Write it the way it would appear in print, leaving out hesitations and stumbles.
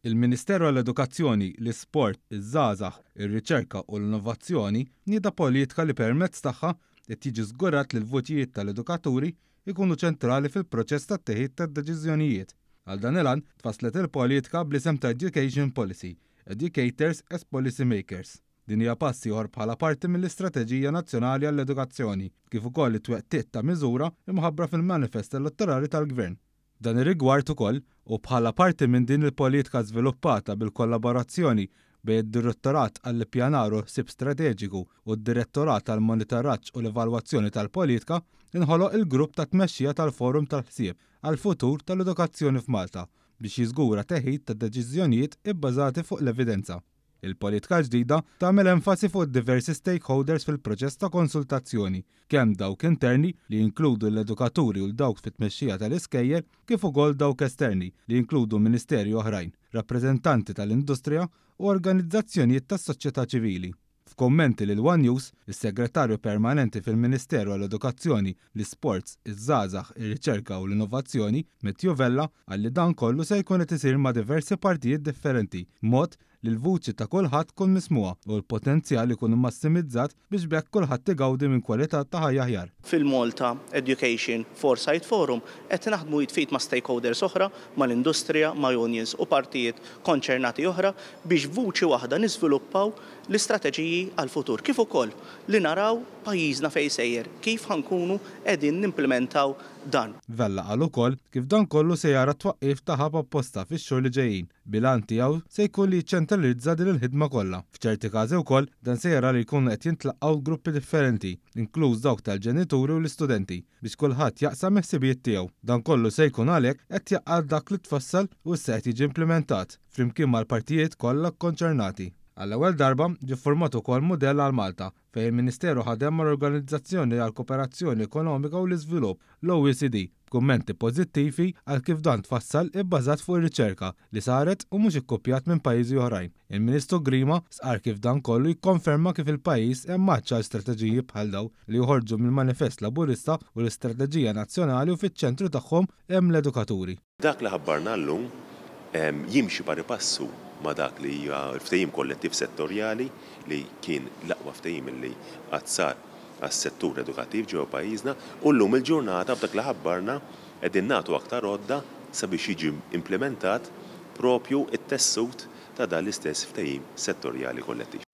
Il-Ministeru għall-Edukazzjoni, l-Isport, iż-Żgħażagħ, ir-Riċerka u l-Innovazzjoni nieda politika li permezz tagħha qed jiġi żgurat li l-voċijiet tal-edukaturi jkunu ċentrali fil-proċess tat-teħid tad-deċiżjonijiet. Għal dan il-għan tfasslet il-politika bl-isem ta' Education Policy, Educators as Policy Makers. Din hija pass ieħor bħala parti mill-Istrateġija Nazzjonali għall-Edukazzjoni, kif ukoll it-twettieq ta' miżura imħabbra fil-manifest elettorali tal-Gvern. Dan ir-rigward ukoll u bħala parti minn din il-politika żviluppata bil-kollaborazzjoni bejn id-Direttorat għall-Ippjanar u Ħsieb Strateġiku u d-Direttorat għall-Monitoraġġ u l-Evalwazzjoni tal-Politika inħoloq il-grupp ta' tmexxija tal-Forum tal-Ħsieb għall-futur tal-edukazzjoni f'Malta biex jiżgura teħid ta' deċiżjonijiet ibbażati fuq l-evidenza. Il-politika ġdida tagħmel enfasi fuq diversi stakeholders fil-proċess ta' konsultazzjoni, kemm dawk interni li jinkludu l-edukaturi u l-dawk fit-tmexxija tal-iskejjer kif ukoll dawk esterni li jinkludu ministerji oħrajn, rappreżentanti tal-industrija u organizzazzjonijiet tas-soċjetà ċivili. F'kommenti lil One News, is-Segretarju Permanenti fil-Ministeru għall-Edukazzjoni, l-Isports, iż-Żgħażagħ, ir-Riċerka u l-Innovazzjoni, Matteo Vella, għalli dan kollu se jkun qed isir ma' diversi partijiet differenti, mod li l-vuċi ta' kulħadd tkun mismuha u l-potenzjal ikun massimizzat biex bekk kulħadd igawdi minn kwalità ta' ħajja aħjar. Fil-Malta Education Foresight Forum qed naħdmu jitfit ma' stakeholders oħra, mal-industrija, ma' unions u partijiet konċernati oħra biex vuċi waħda niżviluppaw l-istrateġiji għal-futur. Kif ukoll li naraw pajjiżna fejn sejjer, kif ħankunu qegħdin nimplementaw dan. Vella qal ukoll kif dan kollu se jara twaqqif ta' ħab apposta fix-xhur li ġejjin. Bilan tiegħu se jkun li jċentralizza din il-ħidma kollha. F'ċerti każi wkoll dan se jara li jkunu qed jintlaqgħu gruppi differenti, inkluż dawk tal-ġenituri u l-istudenti, biex kulħadd jaqsam il-ħsibijiet tiegħu. Dan kollu se jkun għalhekk qed jaqgħad dak li tfassal u se qed jiġi implementat flimkien mal-partijiet kollha konċernati. Għall-ewwel darba ġie ffurmat ukoll mudell għal Malta fejn il-Ministeru ħadem mal-Organizzazzjoni għall Kooperazzjoni Ekonomika u l-Iżvilupp, l-OECD, b'kummenti pożittivi għal kif dan tfassal ibbażat fuq ir-riċerka li saret u mhux ikkopjat minn pajjiżi oħrajn. Il-Ministru Grima sqar kif dan kollu jikkonferma kif il-pajjiż hemm maċċa strateġiji bħal dawn li joħorġu mill-Manifest Laburista u l-Istrateġija Nazzjonali u fiċ-ċentru tagħhom hemm l-edukaturi. Dak li ħabbarna llum jimxi pari passu ma dak li hija ftehim kollettiv settorjali li kien l-aqwa ftehim li qatt sar għas-settur edukattiv ġewwa pajjiżna u llum il-ġurnata b'dak li ħabbarna qegħdin nagħtu aktar għodda sabiex jiġi implementat propju it-tessut ta' dan l-istess ftehim settorjali kollettiv.